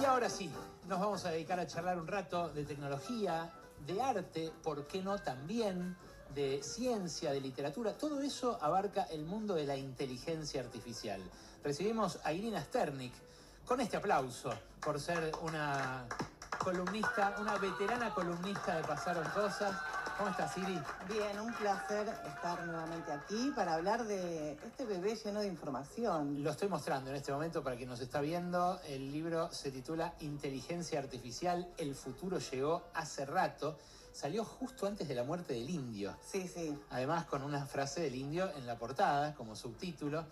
Y ahora sí, nos vamos a dedicar a charlar un rato de tecnología, de arte, ¿por qué no también? De ciencia, de literatura. Todo eso abarca el mundo de la inteligencia artificial. Recibimos a Irina Sternik con este aplauso por ser una columnista, una veterana columnista de Pasaron Cosas. ¿Cómo estás, Iri? Bien, un placer estar nuevamente aquí para hablar de este bebé lleno de información. Lo estoy mostrando en este momento para quien nos está viendo. El libro se titula Inteligencia Artificial, el futuro llegó hace rato. Salió justo antes de la muerte del indio. Sí, sí. Además, con una frase del indio en la portada, como subtítulo.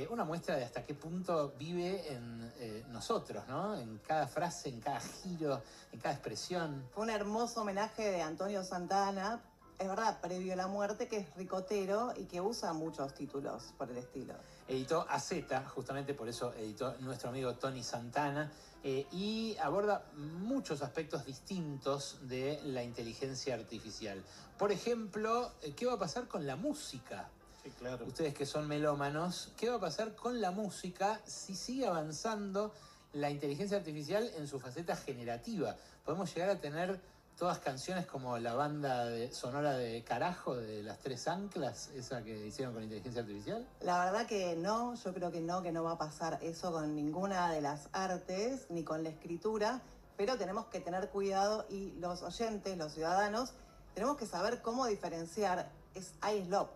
Una muestra de hasta qué punto vive en nosotros, ¿no? En cada frase, en cada giro, en cada expresión. Fue un hermoso homenaje de Antonio Santana, es verdad, previo a la muerte, que es ricotero y que usa muchos títulos por el estilo. Editó AZ, justamente por eso editó nuestro amigo Tony Santana, y aborda muchos aspectos distintos de la inteligencia artificial. Por ejemplo, ¿qué va a pasar con la música? Sí, claro. Ustedes que son melómanos, ¿qué va a pasar con la música si sigue avanzando la inteligencia artificial en su faceta generativa? ¿Podemos llegar a tener todas canciones como la banda sonora de Carajo, de Las Tres Anclas, esa que hicieron con inteligencia artificial? La verdad que no, yo creo que no va a pasar eso con ninguna de las artes, ni con la escritura, pero tenemos que tener cuidado y los oyentes, los ciudadanos, tenemos que saber cómo diferenciar. Es iSlop,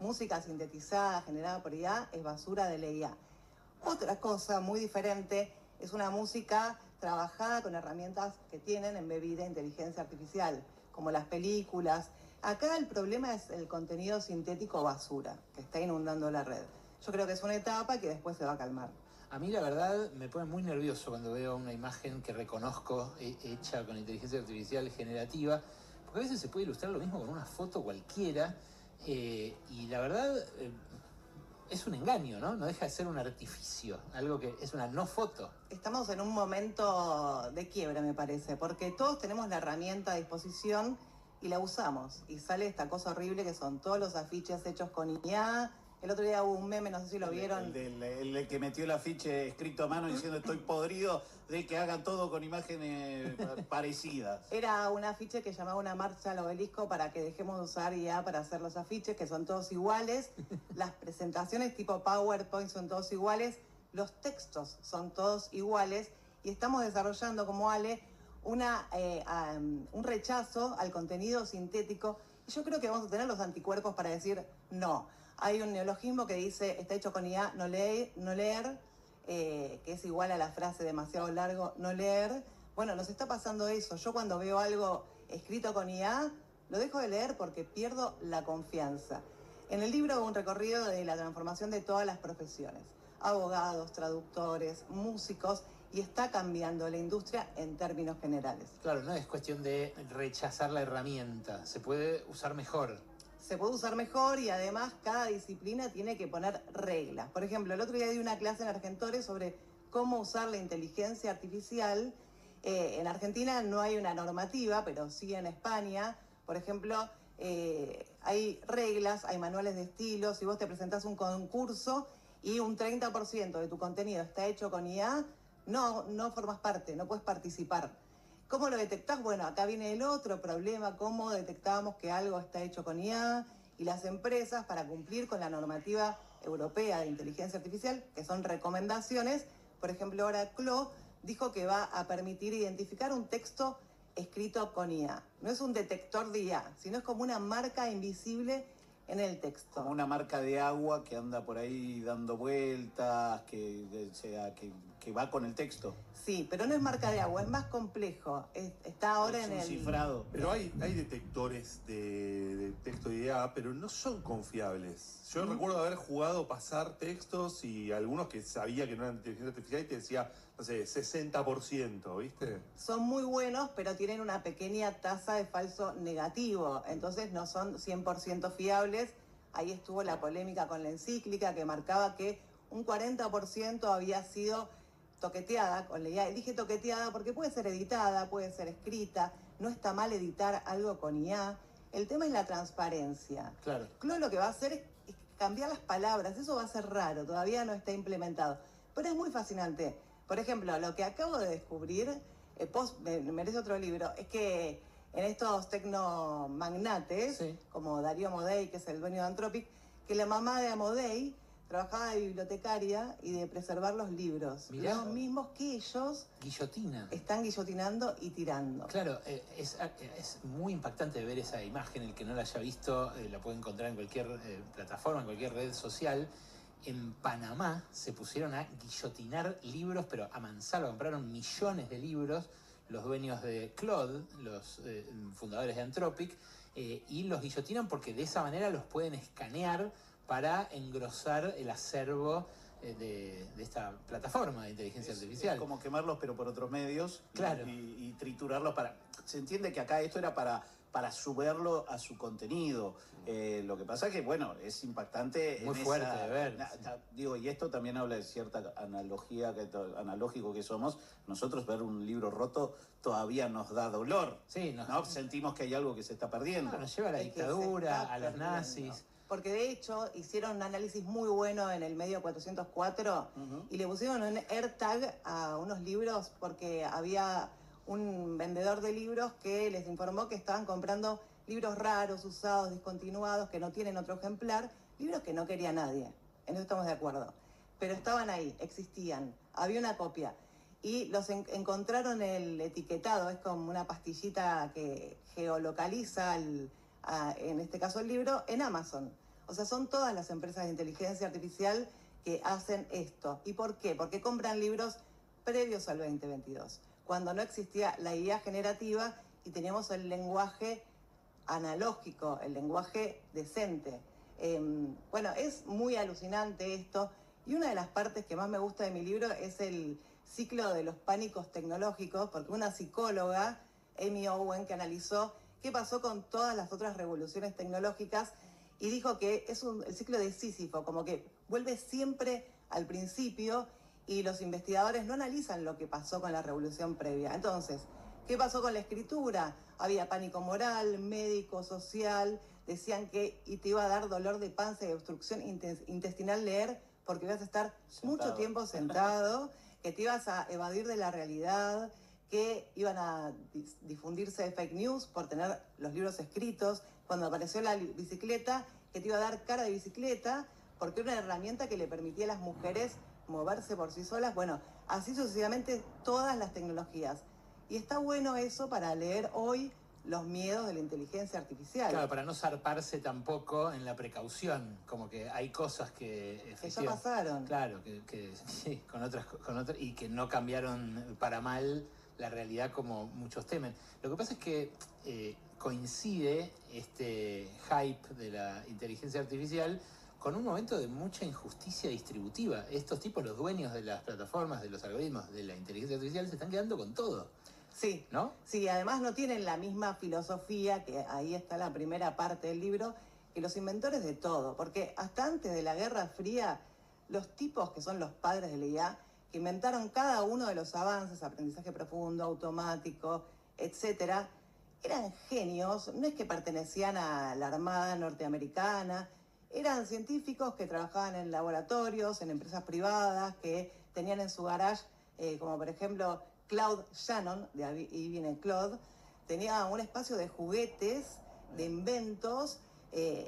música sintetizada, generada por IA, es basura de la IA. Otra cosa muy diferente es una música trabajada con herramientas que tienen embebida inteligencia artificial, como las películas. Acá el problema es el contenido sintético basura, que está inundando la red. Yo creo que es una etapa que después se va a calmar. A mí la verdad me pone muy nervioso cuando veo una imagen que reconozco hecha con inteligencia artificial generativa, porque a veces se puede ilustrar lo mismo con una foto cualquiera, y la verdad es un engaño, ¿no? No deja de ser un artificio, algo que es una no foto. Estamos en un momento de quiebra, me parece, porque todos tenemos la herramienta a disposición y la usamos. Y sale esta cosa horrible que son todos los afiches hechos con IA. El otro día hubo un meme, no sé si lo vieron. El que metió el afiche escrito a mano diciendo estoy podrido de que hagan todo con imágenes parecidas. Era un afiche que llamaba una marcha al obelisco para que dejemos de usar IA para hacer los afiches, que son todos iguales. Las presentaciones tipo PowerPoint son todos iguales. Los textos son todos iguales. Y estamos desarrollando, como Ale, un rechazo al contenido sintético. Y yo creo que vamos a tener los anticuerpos para decir no. Hay un neologismo que dice, está hecho con IA, no leer, que es igual a la frase demasiado largo, no leer. Bueno, nos está pasando eso. Yo cuando veo algo escrito con IA, lo dejo de leer porque pierdo la confianza. En el libro hago un recorrido de la transformación de todas las profesiones. Abogados, traductores, músicos, y está cambiando la industria en términos generales. Claro, no es cuestión de rechazar la herramienta, se puede usar mejor. Se puede usar mejor y además cada disciplina tiene que poner reglas. Por ejemplo, el otro día di una clase en Argentores sobre cómo usar la inteligencia artificial. En Argentina no hay una normativa, pero sí en España. Por ejemplo, hay reglas, hay manuales de estilo. Si vos te presentás un concurso y un 30% de tu contenido está hecho con IA, no formas parte, no puedes participar. ¿Cómo lo detectás? Bueno, acá viene el otro problema, cómo detectamos que algo está hecho con IA, y las empresas, para cumplir con la normativa europea de inteligencia artificial, que son recomendaciones, por ejemplo, ahora CLO dijo que va a permitir identificar un texto escrito con IA. No es un detector de IA, sino es como una marca invisible en el texto. Como una marca de agua que anda por ahí dando vueltas, que va con el texto. Sí, pero no es marca de agua, es más complejo. Está ahora es en el cifrado. Pero hay detectores de texto de IA, pero no son confiables. Yo recuerdo haber jugado pasar textos y algunos que sabía que no eran inteligencia artificial y te decía, no sé, 60%, ¿viste? Son muy buenos, pero tienen una pequeña tasa de falso negativo. Entonces no son 100% fiables. Ahí estuvo la polémica con la encíclica que marcaba que un 40% había sido toqueteada con la IA. Dije toqueteada porque puede ser editada, puede ser escrita. No está mal editar algo con IA. El tema es la transparencia. Claro. CLO lo que va a hacer es cambiar las palabras. Eso va a ser raro, todavía no está implementado. Pero es muy fascinante. Por ejemplo, lo que acabo de descubrir, merece otro libro, es que en estos tecnomagnates, Sí. como Darío Amodei, que es el dueño de Anthropic, que la mamá de Amodei trabajaba de bibliotecaria y de preservar los libros. Mirá. Los mismos que ellos Guillotina. están guillotinando y tirando. Claro, es muy impactante ver esa imagen. El que no la haya visto la puede encontrar en cualquier plataforma, en cualquier red social. En Panamá se pusieron a guillotinar libros, pero a mansalva. Compraron millones de libros los dueños de Claude, los fundadores de Anthropic, y los guillotinan porque de esa manera los pueden escanear para engrosar el acervo de esta plataforma de inteligencia artificial. Es como quemarlos, pero por otros medios. Claro. Y triturarlos para... Se entiende que acá esto era para suberlo a su contenido. Lo que pasa es que, bueno, es impactante. Muy fuerte de ver. Digo, y esto también habla de cierta analogía, analógico que somos. Nosotros ver un libro roto todavía nos da dolor. Sí, ¿no? Sentimos que hay algo que se está perdiendo. Nos lleva a la Es que se dictadura, está a los perdiendo. nazis. Porque de hecho hicieron un análisis muy bueno en el medio 404 y le pusieron un AirTag a unos libros porque había un vendedor de libros que les informó que estaban comprando libros raros, usados, discontinuados, que no tienen otro ejemplar, libros que no quería nadie. En eso estamos de acuerdo. Pero estaban ahí, existían, había una copia. Y los encontraron el etiquetado, es como una pastillita que geolocaliza en este caso el libro, en Amazon. O sea, son todas las empresas de inteligencia artificial que hacen esto. ¿Y por qué? Porque compran libros previos al 2022, cuando no existía la IA generativa y teníamos el lenguaje analógico, el lenguaje decente. Bueno, es muy alucinante esto. Y una de las partes que más me gusta de mi libro es el ciclo de los pánicos tecnológicos, porque una psicóloga, Amy Owen, que analizó qué pasó con todas las otras revoluciones tecnológicas y dijo que es el ciclo de Sísifo, como que vuelve siempre al principio y los investigadores no analizan lo que pasó con la revolución previa. Entonces, ¿qué pasó con la escritura? Había pánico moral, médico, social, decían que te iba a dar dolor de panza y obstrucción intestinal leer porque ibas a estar mucho tiempo sentado, que te ibas a evadir de la realidad, que iban a difundirse fake news por tener los libros escritos. Cuando apareció la bicicleta, que te iba a dar cara de bicicleta, porque era una herramienta que le permitía a las mujeres moverse por sí solas. Bueno, así sucesivamente todas las tecnologías. Y está bueno eso para leer hoy los miedos de la inteligencia artificial. Claro, para no zarparse tampoco en la precaución, como que hay cosas que ya pasaron. Claro, que sí, con otras, y que no cambiaron para mal la realidad como muchos temen. Lo que pasa es que coincide este hype de la inteligencia artificial con un momento de mucha injusticia distributiva. Estos tipos, los dueños de las plataformas, de los algoritmos de la inteligencia artificial, se están quedando con todo. Sí, ¿no? Sí, además no tienen la misma filosofía, que ahí está la primera parte del libro, que los inventores de todo. Porque hasta antes de la Guerra Fría, los tipos que son los padres de la IA, que inventaron cada uno de los avances, aprendizaje profundo, automático, etcétera, eran genios, no es que pertenecían a la Armada norteamericana, eran científicos que trabajaban en laboratorios, en empresas privadas, que tenían en su garage, como por ejemplo Claude Shannon, de ahí viene Claude, tenía un espacio de juguetes, de inventos,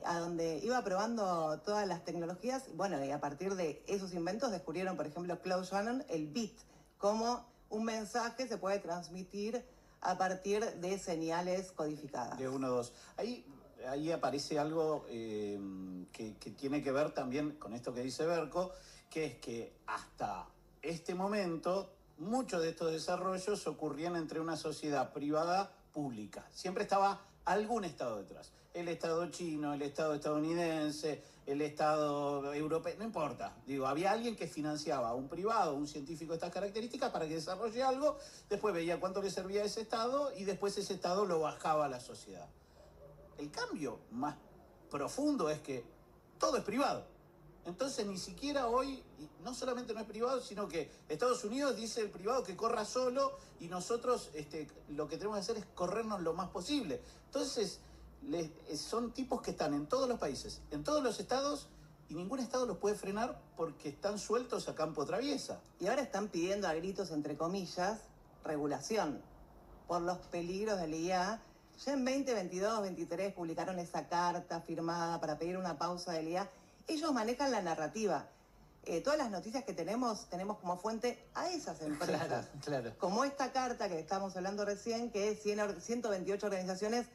a donde iba probando todas las tecnologías. Bueno, y a partir de esos inventos descubrieron, por ejemplo, Claude Shannon, el bit, cómo un mensaje se puede transmitir a partir de señales codificadas. De 1, 2. Ahí aparece algo que tiene que ver también con esto que dice Berco, que es que hasta este momento muchos de estos desarrollos ocurrían entre una sociedad privada pública. Siempre estaba algún Estado detrás. El Estado chino, el Estado estadounidense, el Estado europeo, no importa. Digo, había alguien que financiaba a un privado, un científico de estas características para que desarrolle algo, después veía cuánto le servía a ese Estado y después ese Estado lo bajaba a la sociedad. El cambio más profundo es que todo es privado. Entonces ni siquiera hoy, no solamente no es privado, sino que Estados Unidos dice el privado que corra solo y nosotros lo que tenemos que hacer es corrernos lo más posible. Entonces son tipos que están en todos los países, en todos los estados y ningún Estado los puede frenar porque están sueltos a campo traviesa. Y ahora están pidiendo a gritos, entre comillas, regulación por los peligros del IA. Ya en 2022-23 publicaron esa carta firmada para pedir una pausa del IA. Ellos manejan la narrativa. Todas las noticias que tenemos como fuente a esas empresas. Claro, claro. Como esta carta que estamos hablando recién, que 128 organizaciones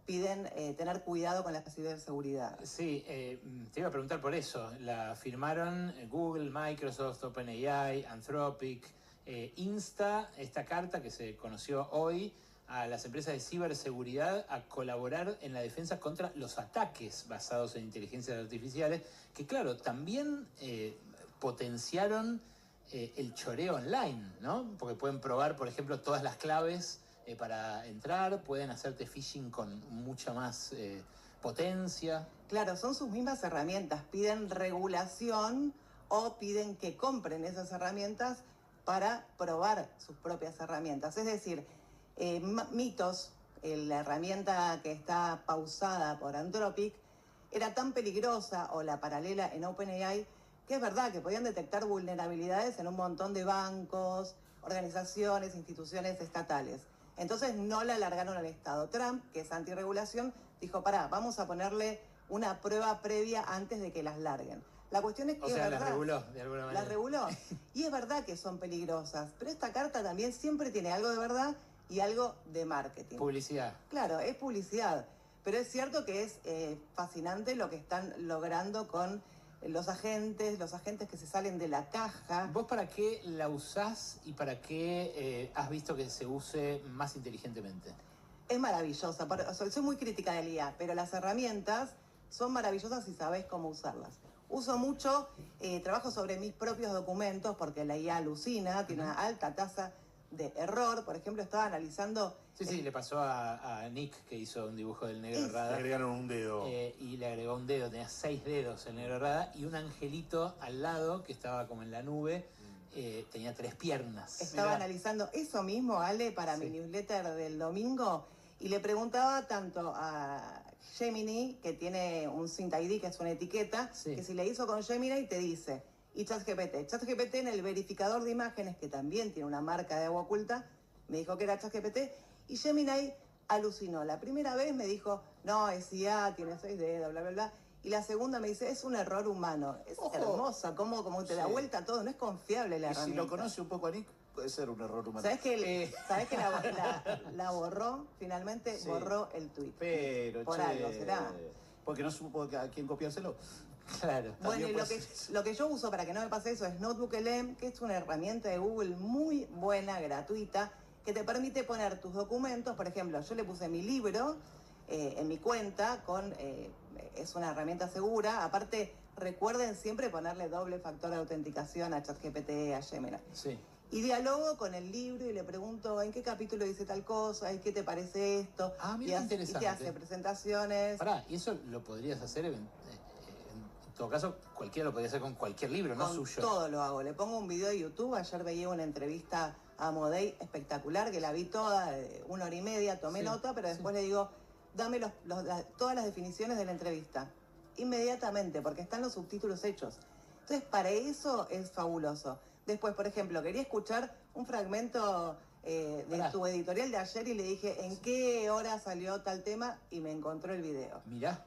piden tener cuidado con la ciberseguridad. Sí, te iba a preguntar por eso. La firmaron Google, Microsoft, OpenAI, Anthropic. Insta esta carta que se conoció hoy a las empresas de ciberseguridad a colaborar en la defensa contra los ataques basados en inteligencias artificiales, que claro, también potenciaron el choreo online, ¿no? Porque pueden probar, por ejemplo, todas las claves para entrar, pueden hacerte phishing con mucha más potencia. Claro, son sus mismas herramientas. Piden regulación o piden que compren esas herramientas para probar sus propias herramientas. Es decir, Mitos, la herramienta que está pausada por Anthropic, era tan peligrosa, o la paralela en OpenAI, que es verdad que podían detectar vulnerabilidades en un montón de bancos, organizaciones, instituciones estatales. Entonces no la largaron al Estado. Trump, que es antirregulación, dijo, pará, vamos a ponerle una prueba previa antes de que las larguen. La cuestión es que O sea, es las verdad, reguló de alguna manera. las reguló. Y es verdad que son peligrosas, pero esta carta también siempre tiene algo de verdad y algo de marketing. Publicidad. Claro, es publicidad, pero es cierto que es fascinante lo que están logrando con los agentes que se salen de la caja. ¿Vos para qué la usás y para qué has visto que se use más inteligentemente? Es maravillosa, soy muy crítica del IA, pero las herramientas son maravillosas si sabés cómo usarlas. Uso mucho, trabajo sobre mis propios documentos porque la IA alucina, tiene una alta tasa de error. Por ejemplo, estaba analizando... Sí, le pasó a Nick, que hizo un dibujo del negro Le Rada. agregaron un dedo. Y le agregó un dedo, tenía 6 dedos el negro Rada, y un angelito al lado, que estaba como en la nube, tenía 3 piernas. Estaba Mirá. analizando eso mismo, Ale, para Sí. mi newsletter del domingo, y le preguntaba tanto a Gemini, que tiene un Sync ID, que es una etiqueta, Sí. que si le hizo con Gemini te dice, y ChatGPT. ChatGPT en el verificador de imágenes, que también tiene una marca de agua oculta, me dijo que era ChatGPT, y Gemini alucinó. La primera vez me dijo, no, es IA, tiene 6 dedos, bla, bla, bla. Y la segunda me dice, es un error humano. Es Ojo. hermosa, cómo te da Sí. vuelta todo, no es confiable la Y si herramienta. lo conoce un poco a Nick, puede ser un error humano. ¿Sabés que la borró? Finalmente Sí. borró el tuit. Pero, Por algo será. Porque no supo a quién copiárselo. Claro. Bueno, y También lo que yo uso para que no me pase eso es NotebookLM, que es una herramienta de Google muy buena, gratuita, que te permite poner tus documentos. Por ejemplo, yo le puse mi libro en mi cuenta, es una herramienta segura. Aparte, recuerden siempre ponerle doble factor de autenticación a ChatGPT, a Gemini. Sí. Y dialogo con el libro y le pregunto en qué capítulo dice tal cosa, y qué te parece esto. Ah, mira, y, y te interesante. hace presentaciones. Pará, y eso lo podrías hacer, en todo caso, cualquiera lo podría hacer con cualquier libro, no Con suyo. todo lo hago. Le pongo un video de YouTube. Ayer veía una entrevista a Modey espectacular, que la vi toda, 1 hora y media, tomé Sí, nota, pero después le digo, dame todas las definiciones de la entrevista. Inmediatamente, porque están los subtítulos hechos. Entonces, para eso es fabuloso. Después, por ejemplo, quería escuchar un fragmento de Pará. tu editorial de ayer y le dije, ¿en qué hora salió tal tema? Y me encontró el video. Mirá.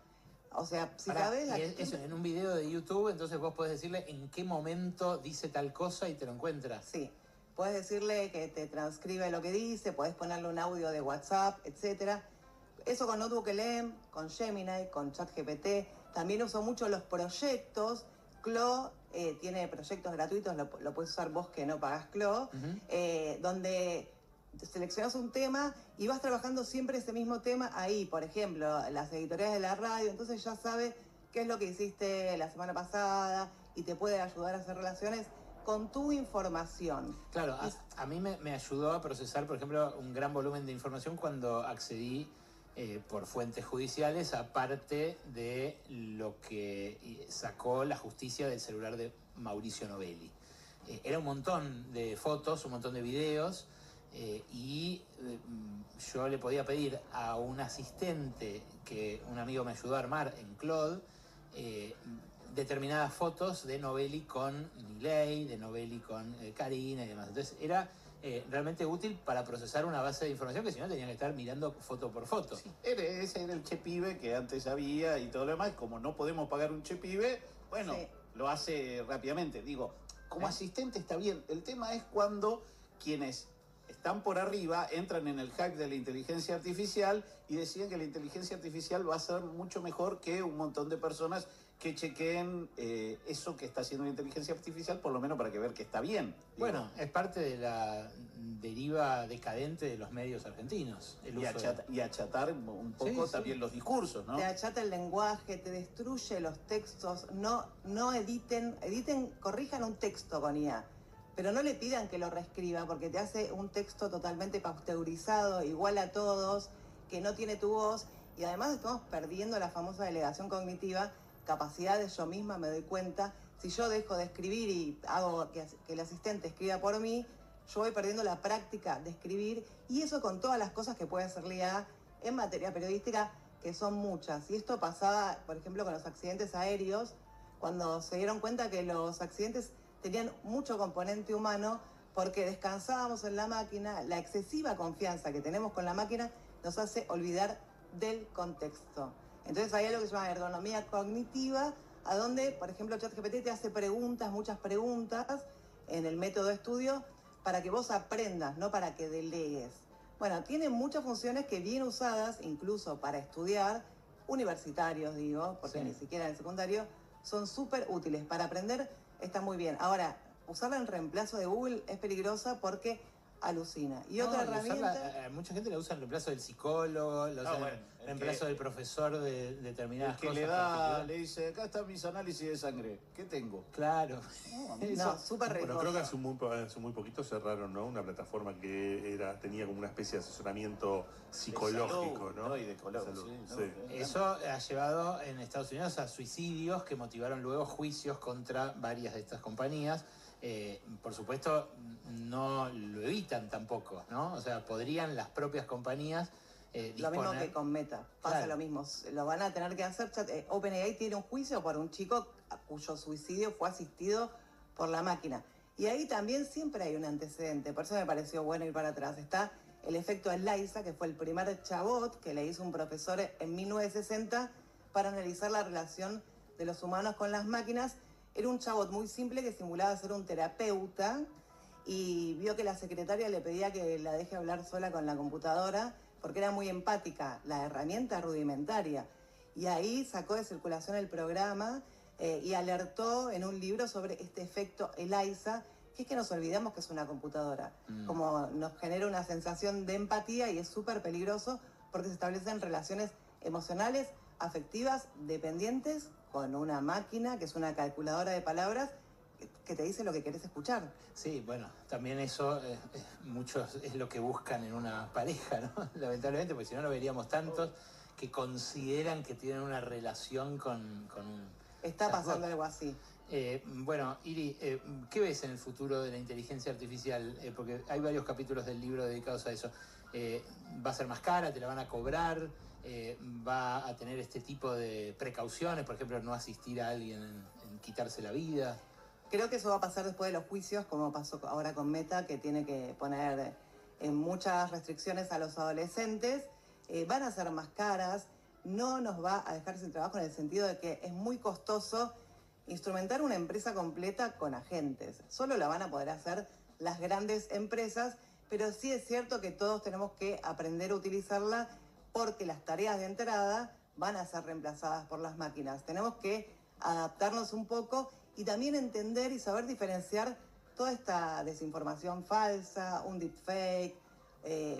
O sea, si Pará, sabes... y eso, en un video de YouTube, entonces vos podés decirle en qué momento dice tal cosa y te lo encuentras. Sí, puedes decirle que te transcribe lo que dice, puedes ponerle un audio de WhatsApp, etcétera. Eso con NotebookLM, con Gemini, con ChatGPT. También uso mucho los proyectos. Clo tiene proyectos gratuitos, lo puedes usar vos que no pagás Clo, donde seleccionas un tema y vas trabajando siempre ese mismo tema ahí. Por ejemplo, las editoriales de la radio, entonces ya sabe qué es lo que hiciste la semana pasada y te puede ayudar a hacer relaciones con tu información. Claro, a mí me ayudó a procesar, por ejemplo, un gran volumen de información cuando accedí por fuentes judiciales a parte de lo que sacó la justicia del celular de Mauricio Novelli. Era un montón de fotos, un montón de videos, y yo le podía pedir a un asistente que un amigo me ayudó a armar en Claude, determinadas fotos de Novelli con Milei, de Novelli con Karina y demás. Entonces era realmente útil para procesar una base de información que si no tenían que estar mirando foto por foto. Sí, ese era el chepibe que antes había y todo lo demás. Como no podemos pagar un chepibe, bueno, Sí. lo hace rápidamente. Digo, como asistente está bien. El tema es cuando quienes están por arriba entran en el hype de la inteligencia artificial y deciden que la inteligencia artificial va a ser mucho mejor que un montón de personas que chequeen eso que está haciendo la inteligencia artificial, por lo menos para que ver que está bien. Digo, Bueno, es parte de la deriva decadente de los medios argentinos. El y, uso de- y achatar un poco Sí, también sí. los discursos, ¿no? Te achata el lenguaje, te destruye los textos, no editen, corrijan un texto con IA, pero no le pidan que lo reescriba porque te hace un texto totalmente pasteurizado, igual a todos, que no tiene tu voz, y además estamos perdiendo la famosa delegación cognitiva, capacidades, yo misma me doy cuenta, si yo dejo de escribir y hago que el asistente escriba por mí, yo voy perdiendo la práctica de escribir, y eso con todas las cosas que puede hacer la IA en materia periodística, que son muchas. Y esto pasaba, por ejemplo, con los accidentes aéreos, cuando se dieron cuenta que los accidentes tenían mucho componente humano, porque descansábamos en la máquina, la excesiva confianza que tenemos con la máquina nos hace olvidar del contexto. Entonces hay algo que se llama ergonomía cognitiva, a donde, por ejemplo, ChatGPT te hace preguntas, muchas preguntas, en el método de estudio, para que vos aprendas, no para que delegues. Bueno, tiene muchas funciones que bien usadas, incluso para estudiar, universitarios digo, porque Sí. ni siquiera en el secundario, son súper útiles. Para aprender está muy bien. Ahora, usarla en reemplazo de Google es peligrosa porque alucina. Y otra No, y herramienta... mucha gente la usa en reemplazo del psicólogo, la usa bueno, en reemplazo del profesor de determinadas El que cosas. le particulares. le dice, acá están mis análisis de sangre. ¿Qué tengo? Claro. No, Eso- súper riesgoso. Bueno, creo que hace muy poquito cerraron, ¿no? Una plataforma que tenía como una especie de asesoramiento psicológico, salud, ¿no? y de color, salud, sí, ¿no? sí. Eso ha llevado en Estados Unidos a suicidios que motivaron luego juicios contra varias de estas compañías. Por supuesto, no lo evitan tampoco, ¿no? O sea, podrían las propias compañías Lo mismo disponer... que con Meta, pasa Claro. lo mismo. Lo van a tener que hacer. OpenAI tiene un juicio por un chico cuyo suicidio fue asistido por la máquina. Y ahí también siempre hay un antecedente, por eso me pareció bueno ir para atrás. Está el efecto ELIZA, que fue el primer chabot que le hizo un profesor en 1960 para analizar la relación de los humanos con las máquinas. Era un chabot muy simple que simulaba ser un terapeuta y vio que la secretaria le pedía que la deje hablar sola con la computadora porque era muy empática, la herramienta rudimentaria. Y ahí sacó de circulación el programa y alertó en un libro sobre este efecto ELIZA, que es que nos olvidamos que es una computadora. Como nos genera una sensación de empatía y es súper peligroso porque se establecen relaciones emocionales, afectivas, dependientes con una máquina que es una calculadora de palabras que te dice lo que querés escuchar. Sí, bueno, también eso muchos es lo que buscan en una pareja, ¿no? Lamentablemente, porque si no, no veríamos tantos que consideran que tienen una relación con un... Está chatbot. pasando algo así. Bueno, Iri, ¿qué ves en el futuro de la inteligencia artificial? Porque hay varios capítulos del libro dedicados a eso. ¿Va a ser más cara? ¿Te la van a cobrar? ¿Va a tener este tipo de precauciones? Por ejemplo, no asistir a alguien en quitarse la vida. Creo que eso va a pasar después de los juicios, como pasó ahora con Meta, que tiene que poner muchas restricciones a los adolescentes. Van a ser más caras, no nos va a dejar sin trabajo en el sentido de que es muy costoso instrumentar una empresa completa con agentes. Solo la van a poder hacer las grandes empresas, pero sí es cierto que todos tenemos que aprender a utilizarla porque las tareas de entrada van a ser reemplazadas por las máquinas. Tenemos que adaptarnos un poco y también entender y saber diferenciar toda esta desinformación falsa, un deepfake,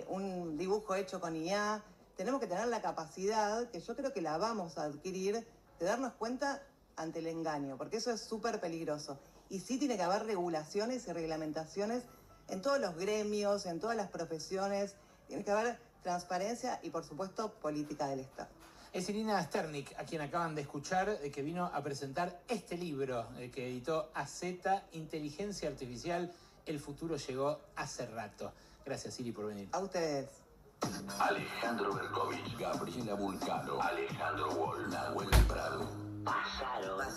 un dibujo hecho con IA. Tenemos que tener la capacidad, que yo creo que la vamos a adquirir, de darnos cuenta ante el engaño, porque eso es súper peligroso. Y sí tiene que haber regulaciones y reglamentaciones en todos los gremios, en todas las profesiones. Tiene que haber transparencia y, por supuesto, política del Estado. Es Irina Sternik, a quien acaban de escuchar, que vino a presentar este libro que editó AZ, Inteligencia Artificial, el futuro llegó hace rato. Gracias, Iri, por venir. A ustedes. Alejandro Berkovich, Gabriela Vulcano, Alejandro Wall, Nahuel Prado. Pasaron